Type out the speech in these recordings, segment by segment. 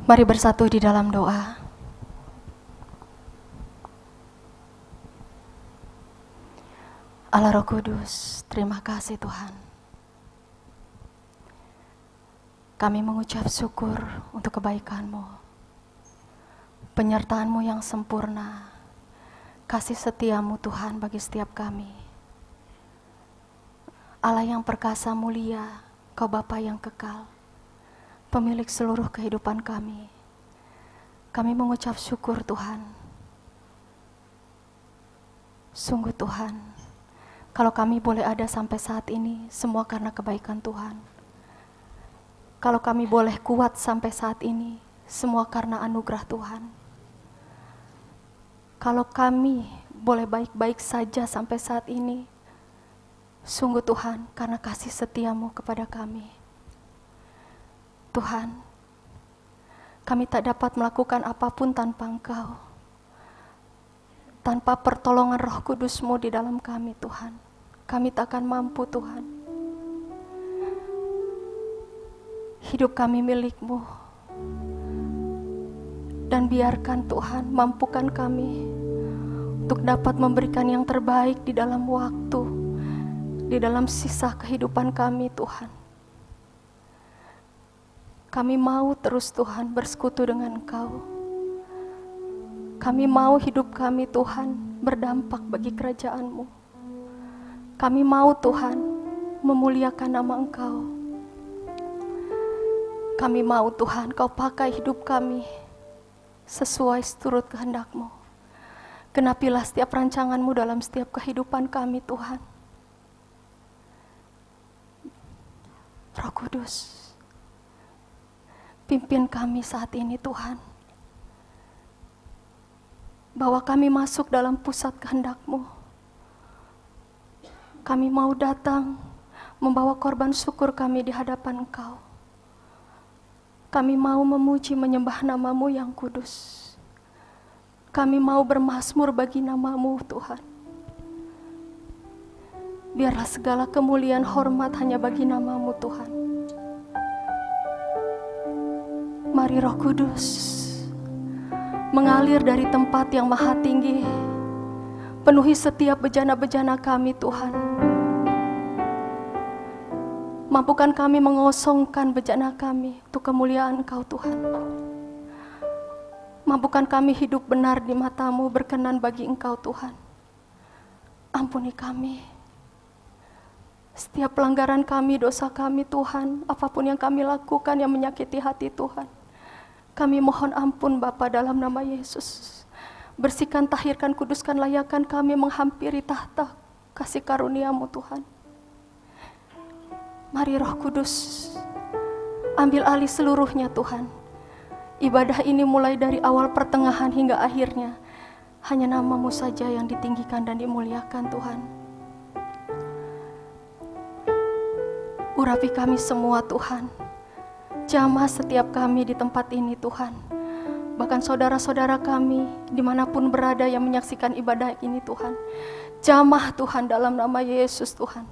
Mari bersatu di dalam doa. Allah Roh Kudus, terima kasih Tuhan. Kami mengucap syukur untuk kebaikan-Mu, penyertaan-Mu yang sempurna, kasih setia-Mu Tuhan bagi setiap kami. Allah yang perkasa mulia, Kau Bapa yang kekal, pemilik seluruh kehidupan kami. Kami mengucap syukur Tuhan. Sungguh Tuhan, kalau kami boleh ada sampai saat ini, semua karena kebaikan Tuhan. Kalau kami boleh kuat sampai saat ini, semua karena anugerah Tuhan. Kalau kami boleh baik-baik saja sampai saat ini, sungguh Tuhan, karena kasih setia-Mu kepada kami. Tuhan, kami tak dapat melakukan apapun tanpa Engkau. Tanpa pertolongan Roh Kudus-Mu di dalam kami, Tuhan, kami tak akan mampu, Tuhan. Hidup kami milik-Mu. Dan biarkan Tuhan mampukan kami untuk dapat memberikan yang terbaik di dalam waktu, di dalam sisa kehidupan kami, Tuhan. Kami mau terus Tuhan bersekutu dengan Engkau. Kami mau hidup kami Tuhan berdampak bagi kerajaan-Mu. Kami mau Tuhan memuliakan nama Engkau. Kami mau Tuhan Kau pakai hidup kami sesuai seturut kehendak-Mu. Genapilah setiap rancangan-Mu dalam setiap kehidupan kami Tuhan. Roh Kudus, pimpin kami saat ini Tuhan. Bawa kami masuk dalam pusat kehendak-Mu. Kami mau datang membawa korban syukur kami di hadapan Engkau. Kami mau memuji menyembah nama-Mu yang kudus. Kami mau bermazmur bagi nama-Mu Tuhan. Biarlah segala kemuliaan hormat hanya bagi nama-Mu Tuhan. Mari Roh Kudus mengalir dari tempat yang maha tinggi. Penuhi setiap bejana-bejana kami Tuhan. Mampukan kami mengosongkan bejana kami untuk kemuliaan Engkau Tuhan. Mampukan kami hidup benar di mata-Mu, berkenan bagi Engkau Tuhan. Ampuni kami. Setiap pelanggaran kami, dosa kami Tuhan, apapun yang kami lakukan yang menyakiti hati Tuhan. Kami mohon ampun Bapa dalam nama Yesus. Bersihkan, tahirkan, kuduskan, layakkan kami menghampiri tahta kasih karunia-Mu Tuhan. Mari Roh Kudus, ambil alih seluruhnya Tuhan. Ibadah ini mulai dari awal, pertengahan hingga akhirnya, hanya nama-Mu saja yang ditinggikan dan dimuliakan Tuhan. Urapi kami semua Tuhan. Jamah setiap kami di tempat ini Tuhan. Bahkan saudara-saudara kami dimanapun berada yang menyaksikan ibadah ini Tuhan. Jamah Tuhan dalam nama Yesus Tuhan.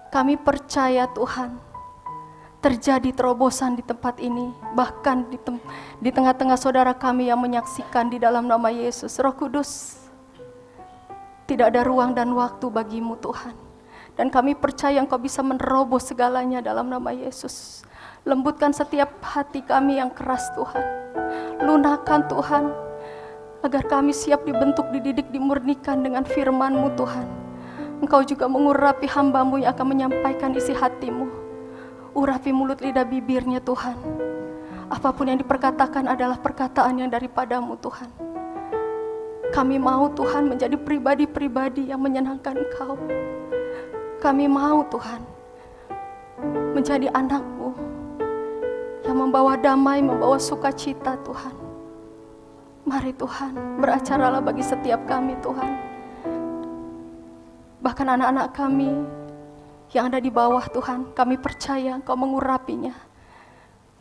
Kami percaya Tuhan, terjadi terobosan di tempat ini, bahkan di tengah-tengah saudara kami yang menyaksikan di dalam nama Yesus. Roh Kudus, tidak ada ruang dan waktu bagi-Mu Tuhan. Dan kami percaya Engkau bisa menerobos segalanya dalam nama Yesus. Lembutkan setiap hati kami yang keras Tuhan. Lunakkan Tuhan, agar kami siap dibentuk, dididik, dimurnikan dengan firman-Mu Tuhan. Engkau juga mengurapi hamba-Mu yang akan menyampaikan isi hati-Mu. Urapi mulut lidah bibirnya Tuhan. Apapun yang diperkatakan adalah perkataan yang daripada-Mu Tuhan. Kami mau Tuhan menjadi pribadi-pribadi yang menyenangkan Engkau. Kami mau Tuhan menjadi anak-Mu yang membawa damai, membawa sukacita Tuhan. Mari Tuhan, beracaralah bagi setiap kami Tuhan. Bahkan anak-anak kami yang ada di bawah Tuhan, kami percaya Engkau mengurapinya.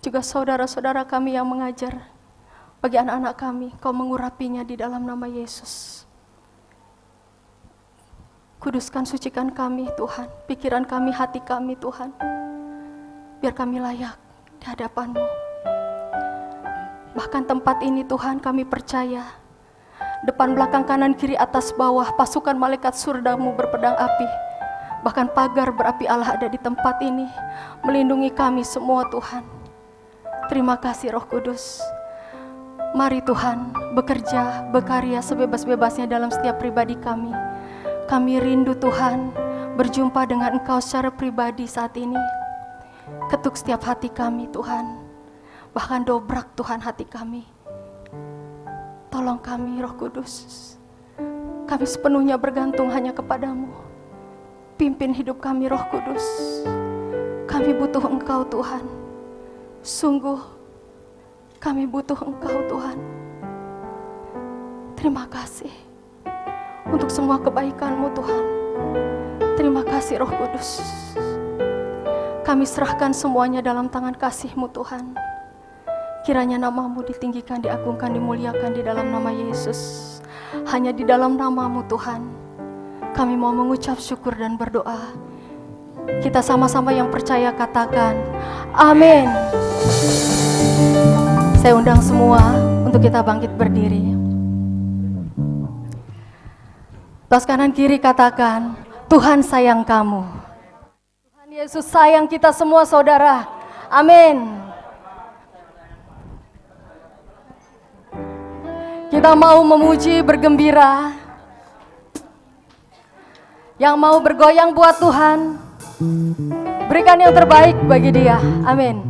Juga saudara-saudara kami yang mengajar, bagi anak-anak kami, Engkau mengurapinya di dalam nama Yesus. Kuduskan, sucikan kami Tuhan, pikiran kami, hati kami Tuhan. Biar kami layak di hadapan-Mu. Bahkan tempat ini Tuhan kami percaya, depan belakang kanan kiri atas bawah pasukan malaikat surga-Mu berpedang api. Bahkan pagar berapi Allah ada di tempat ini, melindungi kami semua Tuhan. Terima kasih Roh Kudus. Mari Tuhan bekerja, berkarya sebebas-bebasnya dalam setiap pribadi kami. Kami rindu Tuhan berjumpa dengan Engkau secara pribadi saat ini. Ketuk setiap hati kami Tuhan, bahkan dobrak Tuhan hati kami. Tolong kami Roh Kudus, kami sepenuhnya bergantung hanya kepadamu. Pimpin hidup kami Roh Kudus. Kami butuh Engkau Tuhan. Sungguh kami butuh Engkau Tuhan. Terima kasih untuk semua kebaikan-Mu Tuhan. Terima kasih Roh Kudus. Kami serahkan semuanya dalam tangan kasih-Mu Tuhan. Kiranya nama-Mu ditinggikan, diagungkan, dimuliakan di dalam nama Yesus. Hanya di dalam nama-Mu Tuhan kami mau mengucap syukur dan berdoa. Kita sama-sama yang percaya katakan amin. Saya undang semua untuk kita bangkit berdiri. Tos kanan kiri katakan, Tuhan sayang kamu. Tuhan Yesus sayang kita semua saudara. Amin. Kita mau memuji, bergembira. Yang mau bergoyang buat Tuhan, berikan yang terbaik bagi Dia. Amin.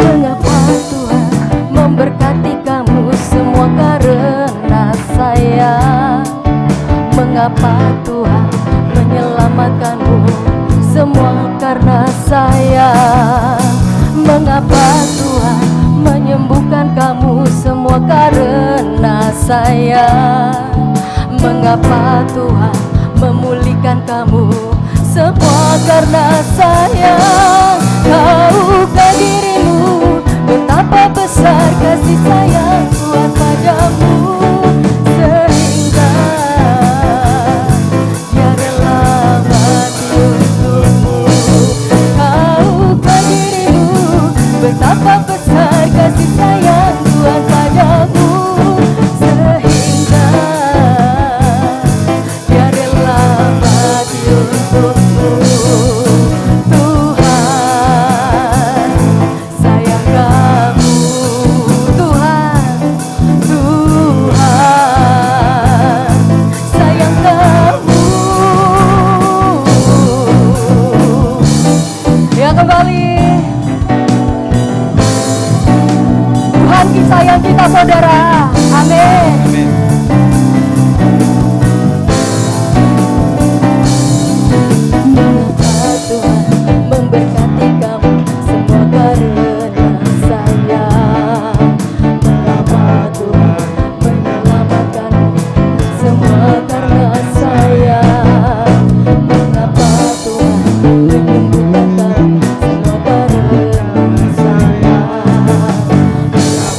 Mengapa Tuhan memberkati kamu semua karena saya? Mengapa Tuhan menyelamatkanmu semua karena saya? Mengapa Tuhan menyembuhkan kamu semua karena saya? Mengapa Tuhan memulihkan kamu semua karena saya? Tahukah dirimu betapa besar kasih sayang Tuhan padamu? Betapa besar kasih sayang Tuhan padamu, sehingga Dia rela mati untukmu. Tuhan sayang kamu, Tuhan sayang kamu. Ya kembali. Sayang kita saudara, amin. Mengapa Tuhan memberkati kamu semua karena saya? Mengapa Tuhan menyelamatkanmu semua karena saya? Mengapa Tuhan menyembuhkan kamu semua karena saya?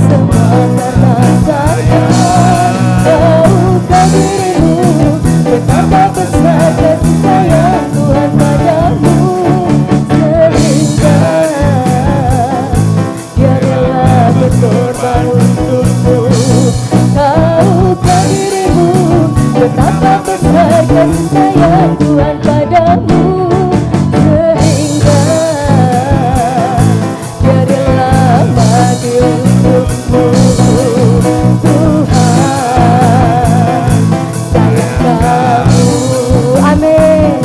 Semua karena saya. Tahukah dirimu betapa besar kasih sayang Tuhan padamu, sehingga Dia rela berkorban untukmu. Tahukah dirimu betapa besar kasih sayang Tuhan padamu, sehingga Dia rela mati untukmu. Tuhan sayang kamu, amin.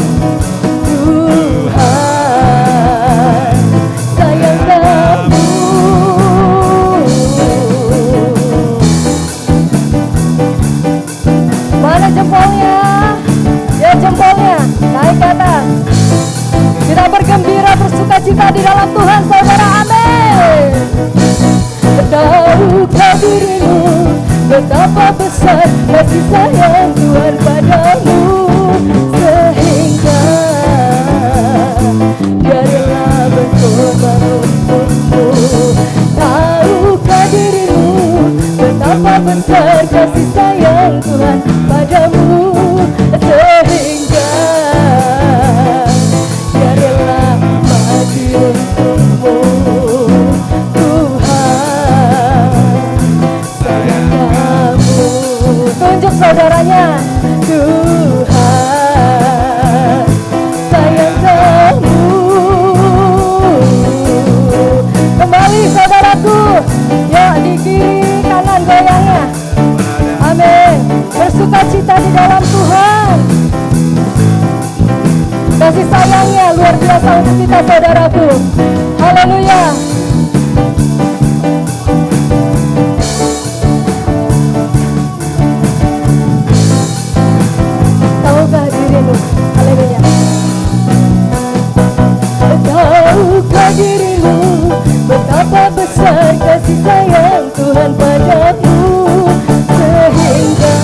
Tuhan sayang kamu. Mana jempolnya? Ya jempolnya, naik ke atas. Kita bergembira, bersuka cita di dalam Tuhan saudara, amin. Tahukah dirimu betapa besar kasih sayang Tuhan padamu, sehingga Dia rela sukacita saudaraku. Haleluya. Tahukah dirimu? Haleluya. Tahukah dirimu betapa besar kasih sayang Tuhan padamu, sehingga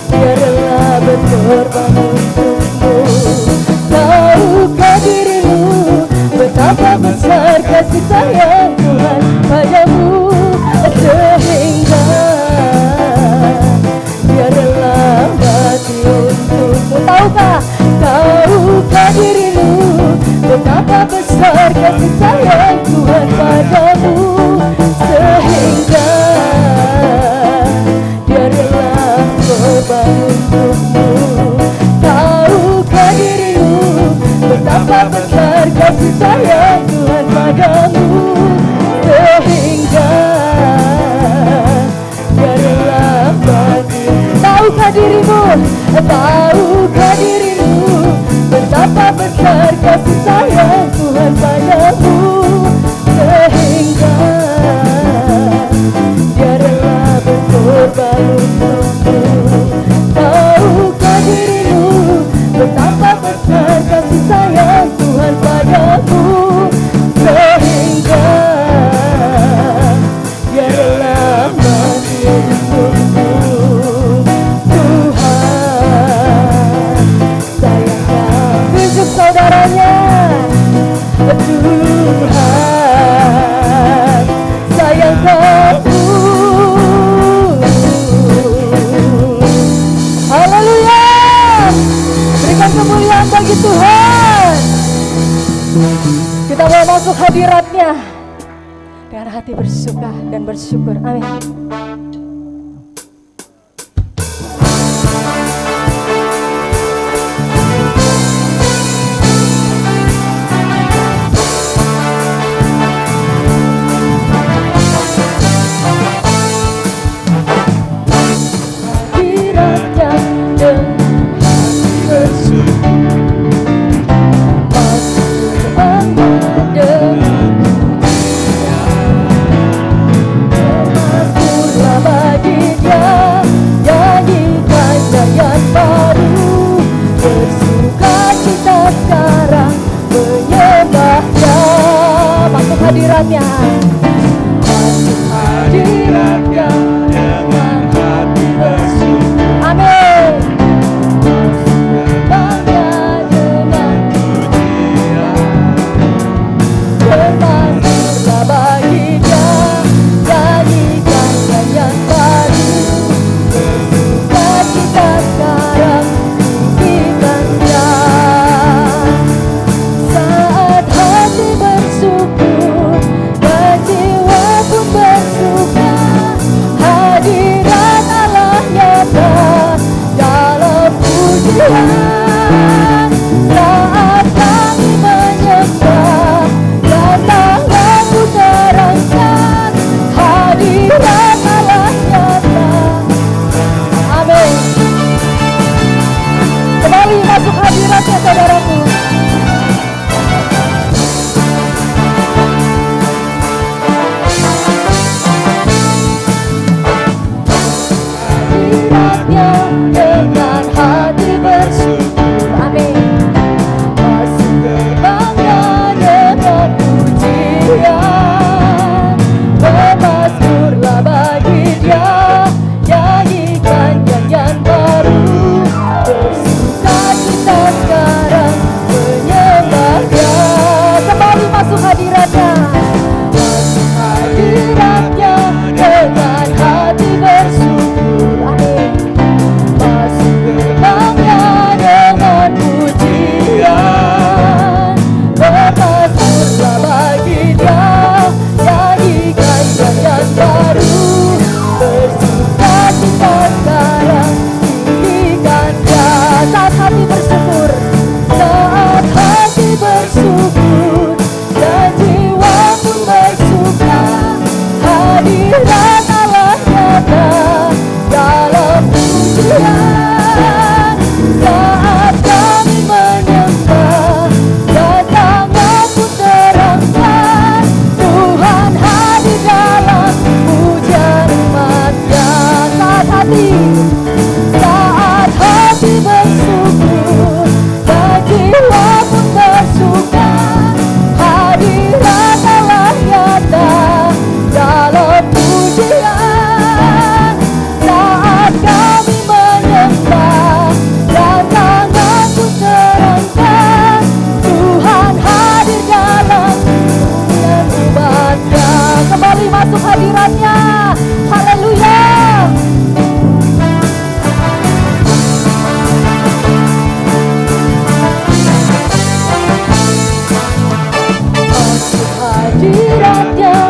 Dia rela berkorban untukmu. Tahukah dirimu betapa besar kasih sayang Tuhan padamu, sehingga Dia rela mati untukmu. Tahukah dirimu betapa besar kasih sayang Tuhan padamu, sehingga Dia rela berkorban untukmu. Tahukah dirimu betapa besar kasih sayang Tuhan padamu, sehingga Dia rela mati. Tahukah dirimu betapa besar kasih sayang Tuhan padamu, sehingga Dia rela berkorban untukmu. Tahukah dirimu betapa besar kasih sayang Tuhan padamu, sehingga Dia rela mati untukmu. Saudaranya, Tuhan sayang kamu. Haleluya. Berikan kemuliaan bagi Tuhan. Kita mau masuk hadirat-Nya dengan hati bersuka dan bersyukur. Amin. Hadiratnya, masuk hadiratnya dengan hati bersyukur. Amin. Bangga dengan pujian, bermasuklah bagi Dia, nyanyikan nyanyian baru, bersuka cita sekarang, pujikan Dia. Saat hati bersyukur, jiwa pun bersuka.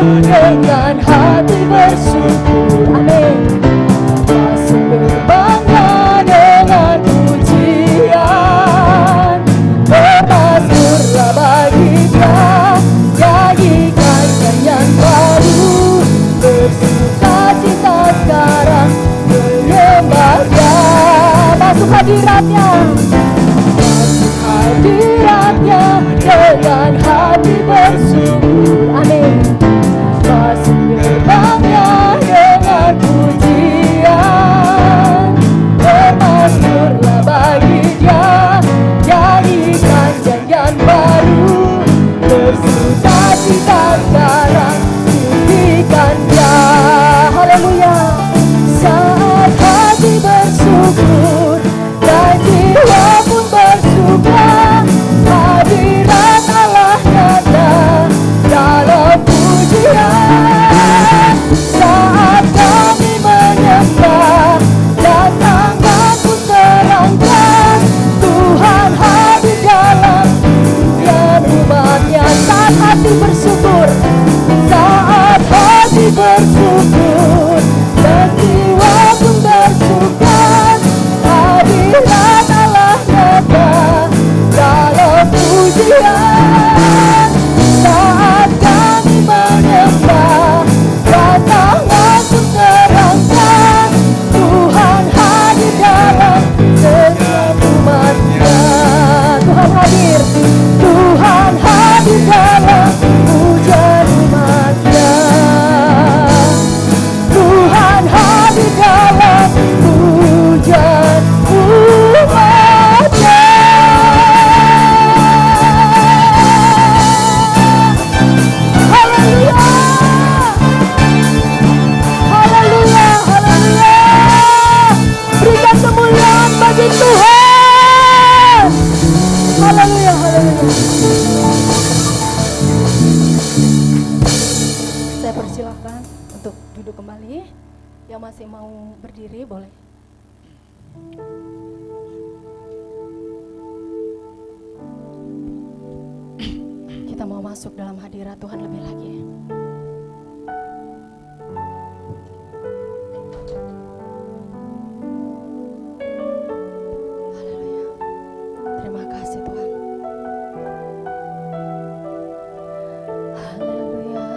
dengan hati bersyukur. Amin. Masuk berbangga dengan pujian, bermasmurlah bagi Dia, nyanyikan nyanyian baru, bersuka cita sekarang menyembah Dia. Masuk hadiratnya, masuk hadiratnya dengan hati bersyukur. Amin. Masuk gerbangnya dengan pujian, bermasmurlah bagi Dia, nyanyikan nyanyian baru, bersuka cita sekarang pujikan Dia. Haleluya. Saat hati bersyukur dan jiwa pun bersuka, hadirat Allah nyata dalam pujian. Saat kami menyembah dan tangan pun terangkat, Tuhan hadir dalam dunia umatnya. Saat hati bersyukur, saat hati bersyukur dan jiwa pun bersuka, hadirat Allah nyata dalam pujian. Saat kami menyembah dan tangan pun terangkat, Tuhan hadir dalam setiap umatnya. Tuhan hadir, Tuhan hadir dalam pujian umatnya. Tuhan hadir dalam pujian umatnya. Haleluya, haleluya, haleluya. Berikan kemuliaan bagi Tuhan. Haleluya, haleluya. Saya persilahkan untuk duduk kembali. Yang masih mau berdiri boleh. Kita mau masuk dalam hadirat Tuhan lebih lagi. Haleluya. Terima kasih Tuhan. Haleluya.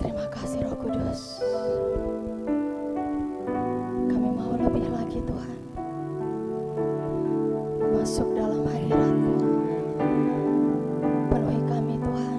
Terima kasih Roh Kudus. Kami mau lebih lagi Tuhan, masuk dalam hadirat-Mu. Penuhi kami Tuhan.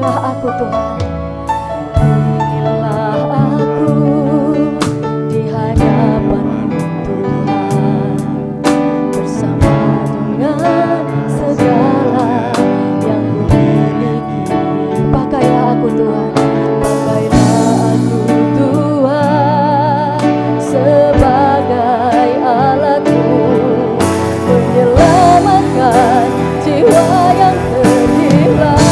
Inilah aku Tuhan, inilah aku di hadapan-Mu Tuhan, bersama dengan segala yang ku miliki. Pakailah aku Tuhan, pakailah aku Tuhan sebagai alat-Mu menyelamatkan jiwa yang terhilang.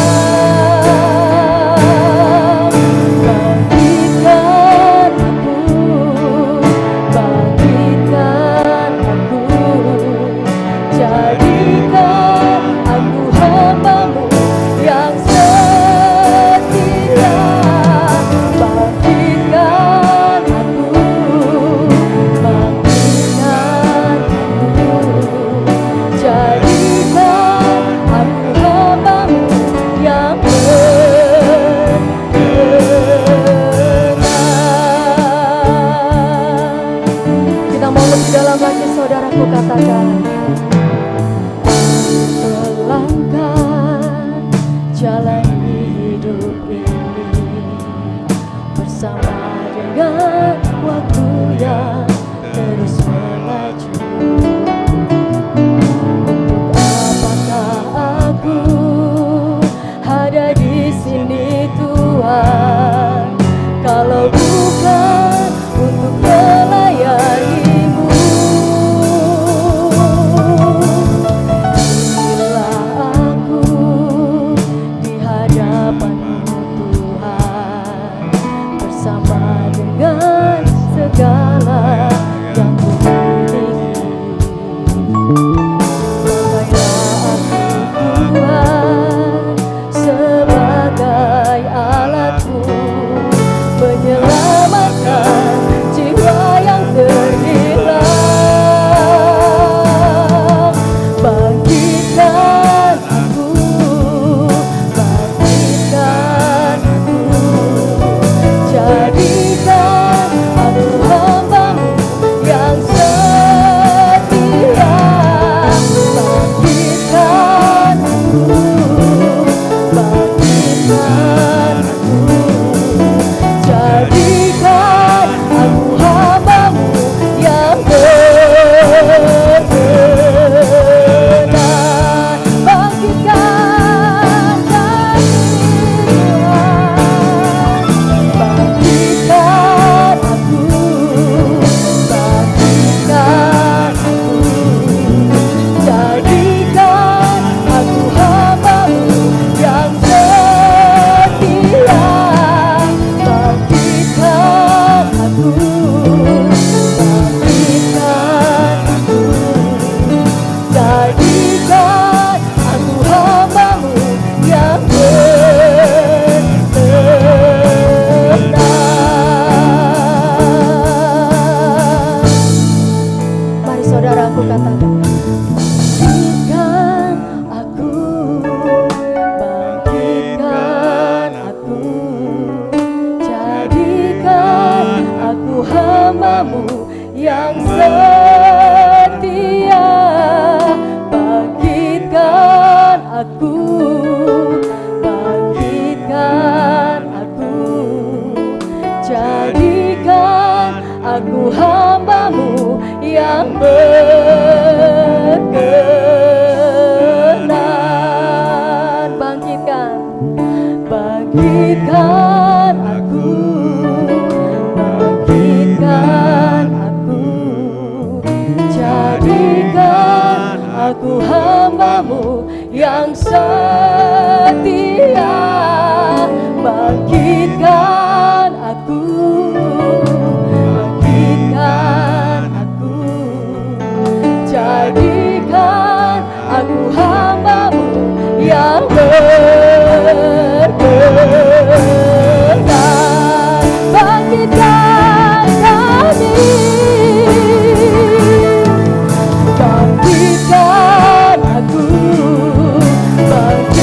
Dalam hati saudaraku katakan, melangkah jalan hidup ini bersama dengan waktu yang terus melaju. Untuk apakah aku ada di sini Tuhan, kalau bukan untuk melayani. Segala yang ku miliki, pakailah aku Tuhan sebagai alat-Mu menyelamatkan jiwa yang terhilang. Bangkitkan aku, bangkitkan aku, jadikan aku hamba-Mu yang setia. Bangkitkan aku, bangkitkan aku, jadikan aku hamba-Mu yang berkenan. Bangkitkan kami Tuhan, bangkitkan aku, bangkitkan aku, jadikan aku hamba-Mu yang setia. Bangkitkan aku, bangkitkan aku, jadikan aku hamba-Mu yang berkenan. Mari saudaraku katakan, bangkitkan aku, bangkitkan aku, jadikan aku hamba-Mu yang setia. Bangkitkan aku, bangkitkan aku, jadikan aku hamba-Mu yang berkenan. Bangkitkan, bangkitkan aku, bangkitkan aku, jadikan aku hamba-Mu yang setia. Bangkitkan aku, bangkitkan aku, jadikan aku hamba-Mu yang berkenan. Bangkitkan kami, bangkitkan aku, bangkitkan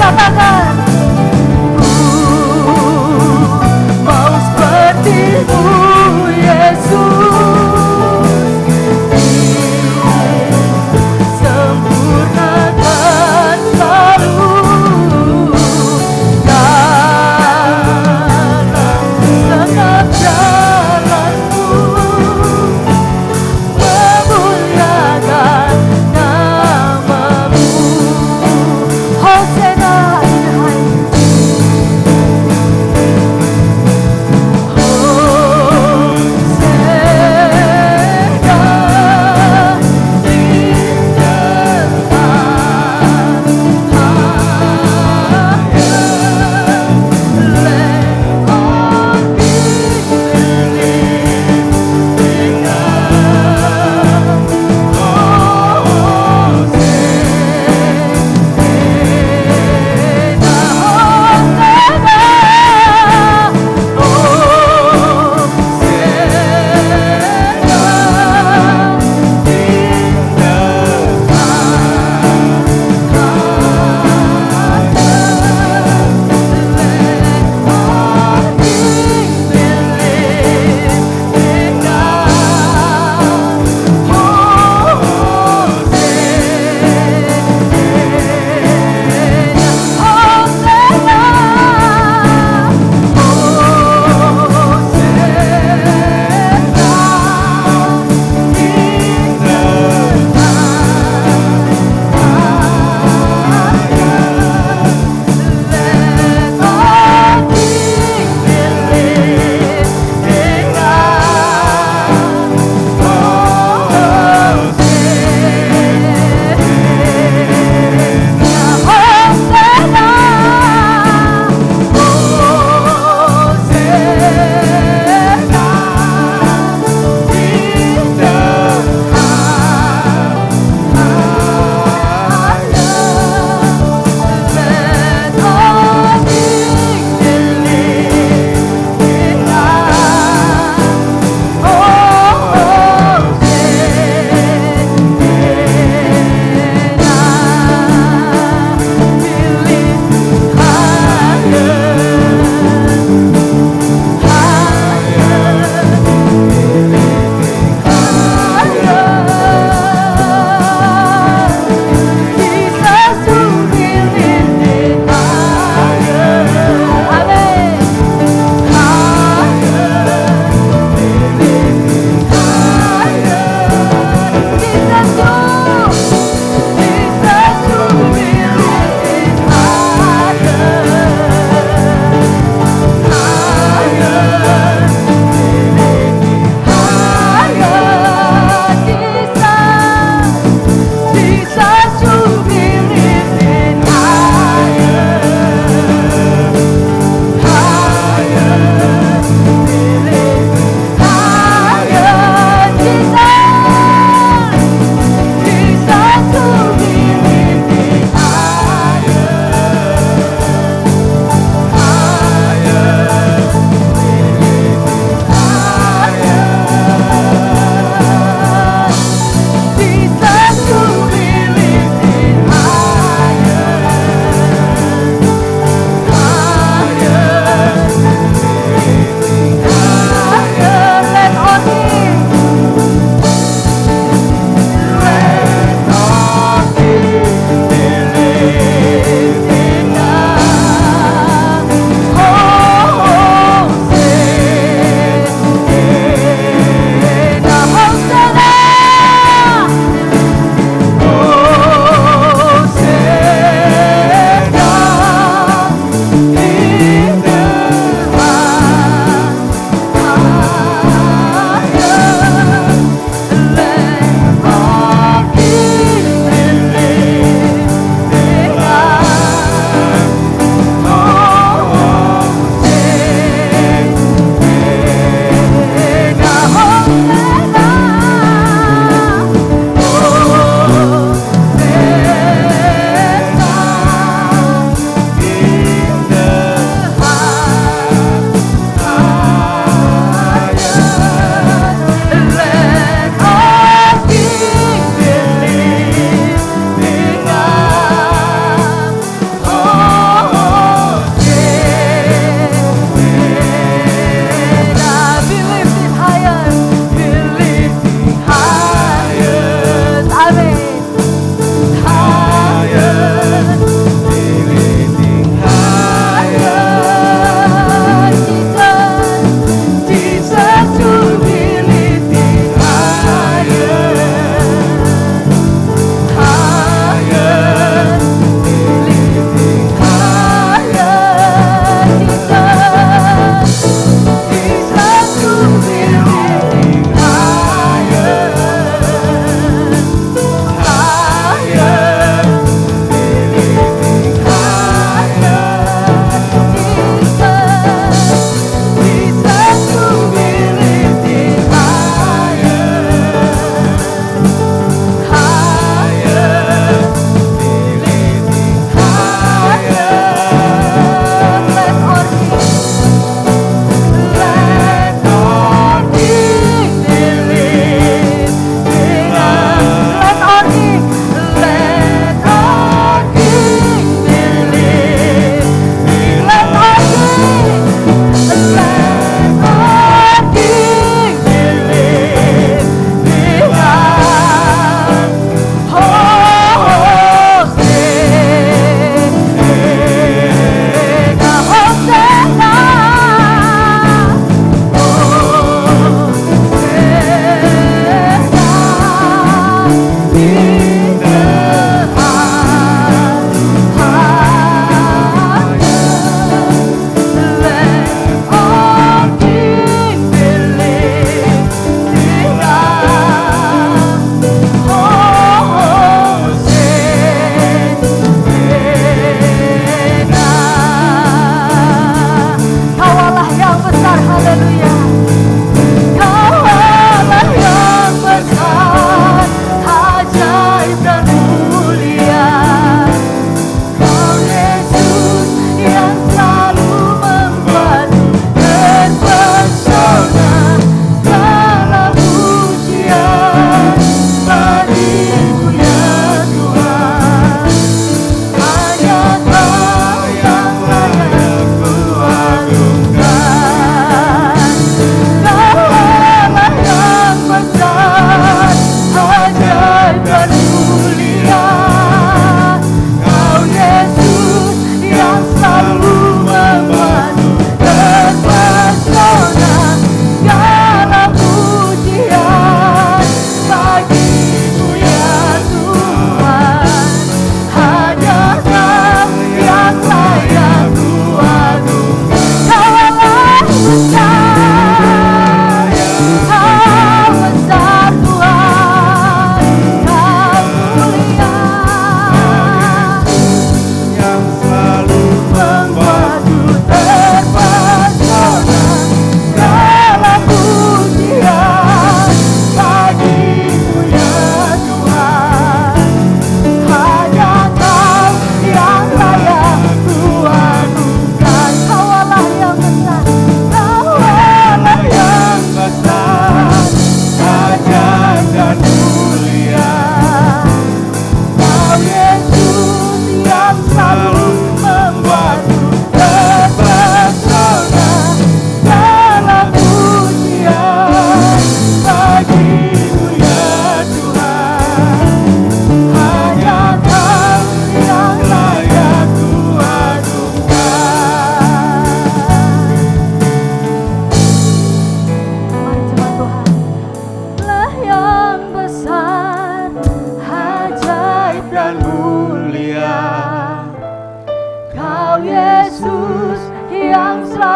katakan, mau seperti-Mu Yesus, disempurnakan selalu dalam setiap jalanku, memuliakan nama-Mu. Hosana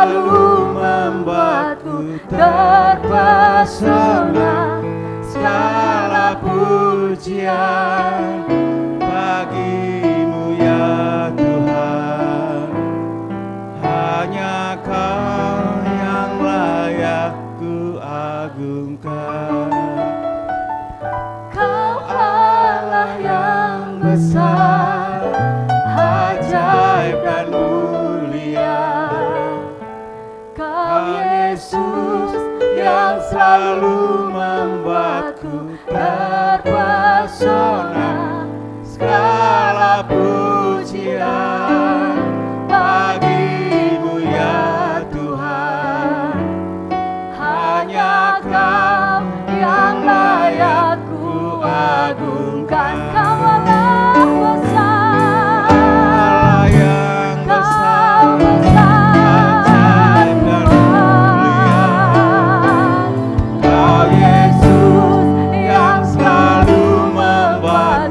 selalu membuatku terpesona. Segala pujian bagimu ya Tuhan, hanya Kau yang layak ku agungkan. Kau Allah yang besar, ajaib dan mulia. Kau Yesus yang selalu membuatku terpesona. Segala pujian bagimu ya Tuhan, hanya Kau yang layak ku agungkan. Kau Allah besar, Allah yang besar, ajaib dan mulia. Kau Yesus yang selalu membuat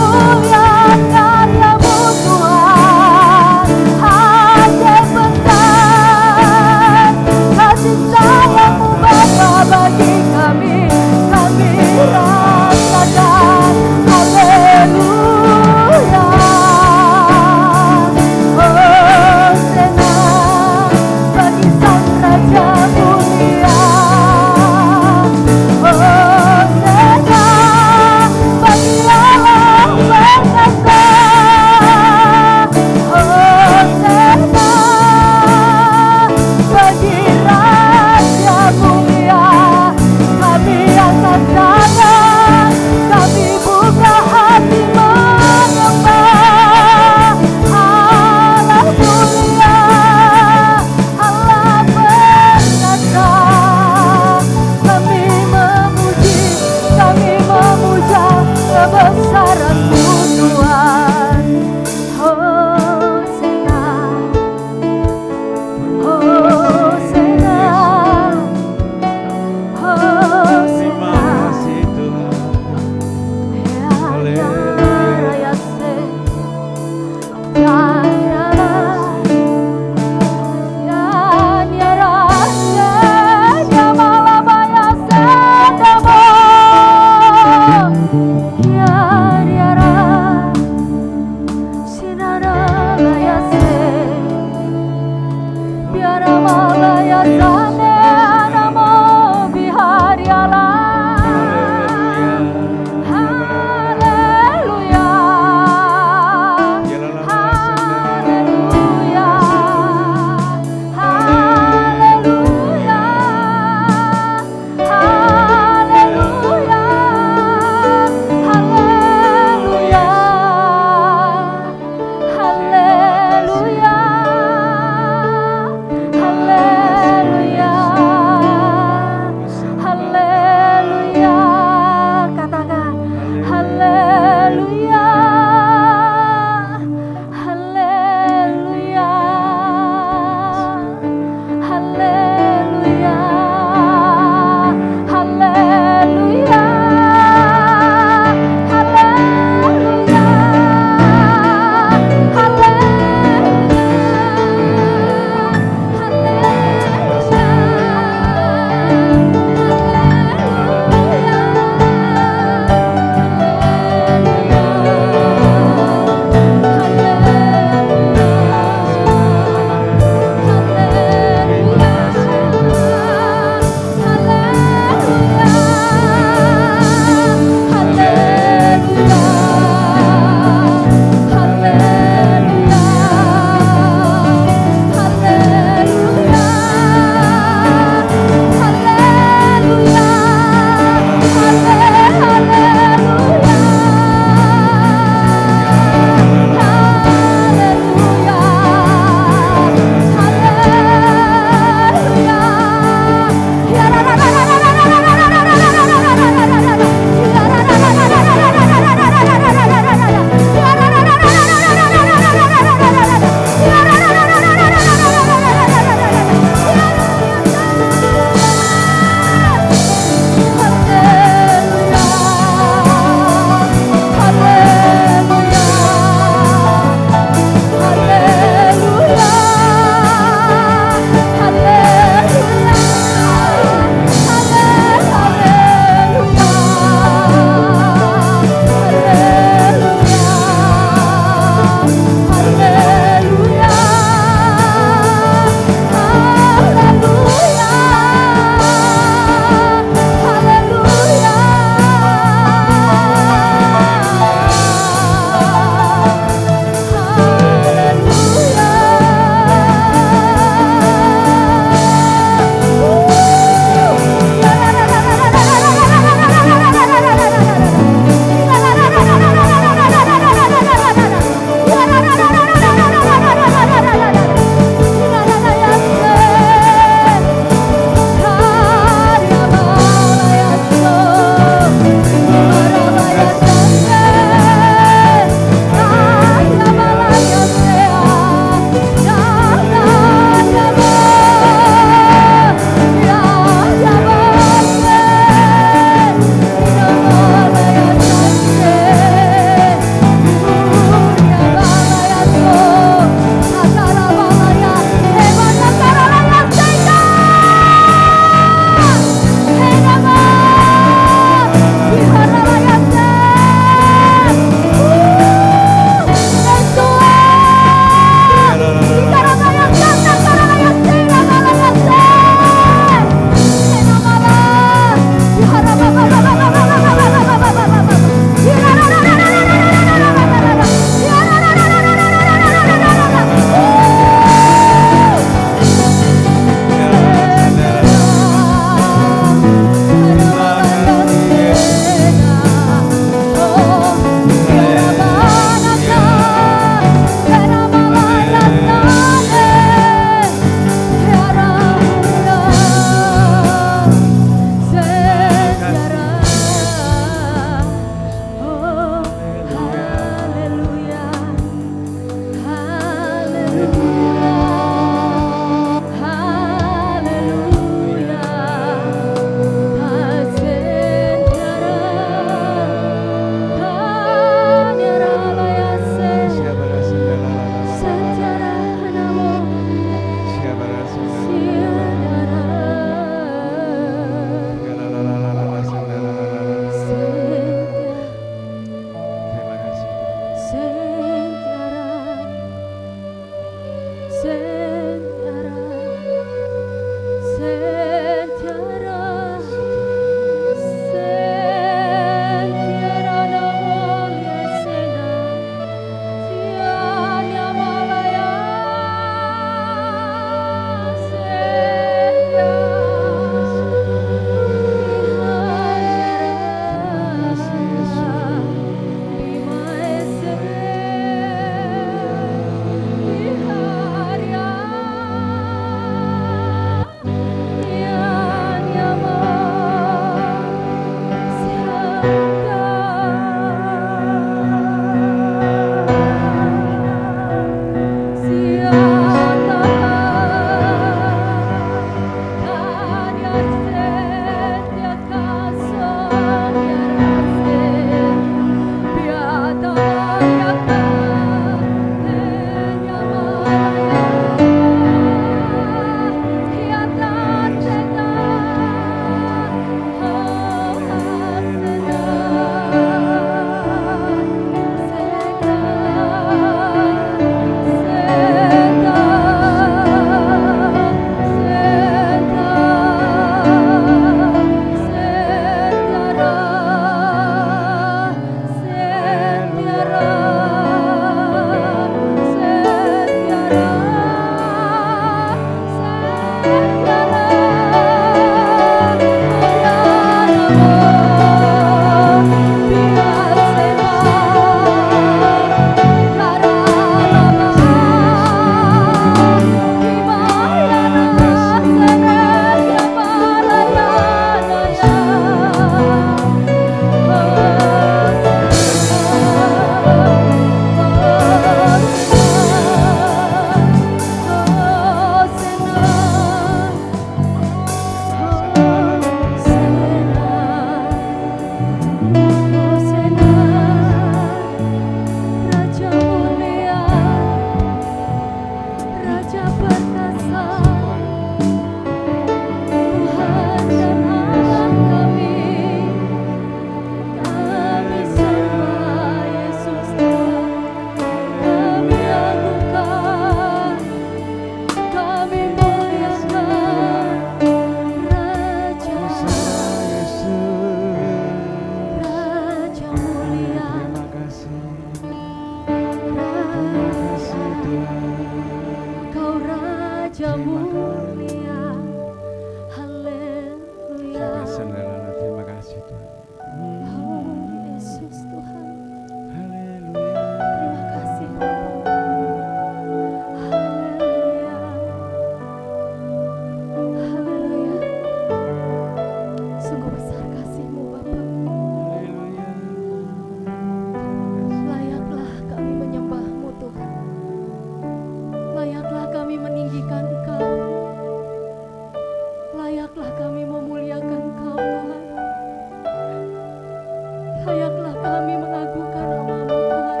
kami mengagungkan nama-Mu Tuhan.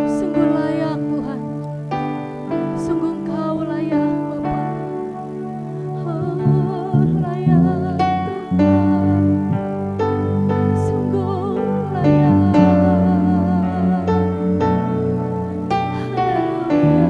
Sungguh layak Tuhan, sungguh Engkau layak Bapa. Oh, layak Tuhan, sungguh layak. Haleluya.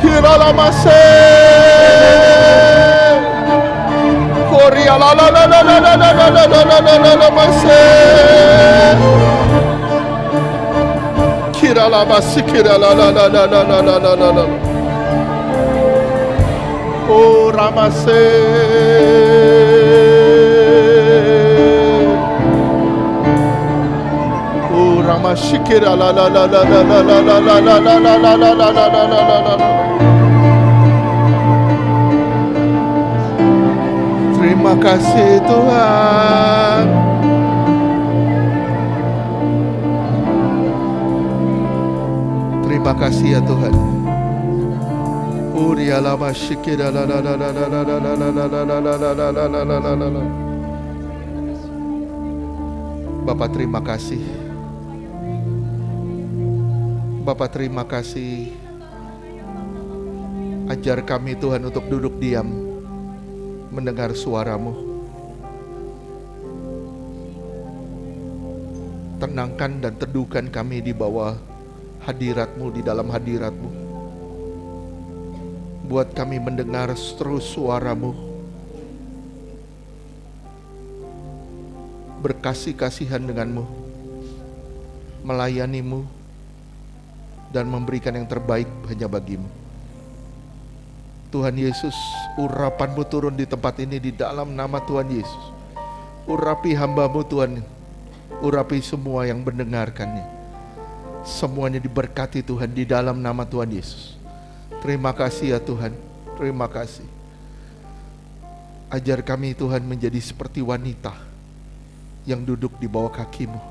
Kiralamase. Korea la la la la la la la la la la la la la mase. Kiralamase kira la la la la la la la la la la. Oh ramase. Oh ramashikira la la la la la la la la la la la la la la la la la la. Terima kasih Tuhan. Terima kasih ya Tuhan. Uriala masyikira la la la la la la la la la la la la la la la la la la. Bapak terima kasih. Bapak terima kasih. Ajar kami Tuhan untuk duduk diam, mendengar suara-Mu. Tenangkan dan teduhkan kami di bawah hadirat-Mu, di dalam hadirat-Mu. Buat kami mendengar terus suara-Mu. Berkasih-kasihan dengan-Mu, melayani-Mu, dan memberikan yang terbaik hanya bagi-Mu. Tuhan Yesus, urapan-Mu turun di tempat ini di dalam nama Tuhan Yesus. Urapi hamba-Mu Tuhan, urapi semua yang mendengarkannya. Semuanya diberkati Tuhan di dalam nama Tuhan Yesus. Terima kasih ya Tuhan, terima kasih. Ajar kami Tuhan menjadi seperti wanita yang duduk di bawah kaki-Mu,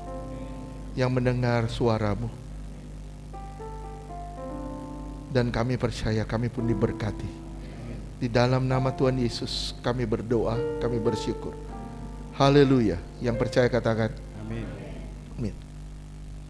yang mendengar suara-Mu. Dan kami percaya kami pun diberkati. Di dalam nama Tuhan Yesus kami berdoa, kami bersyukur. Haleluya. Yang percaya katakan amin. Amin.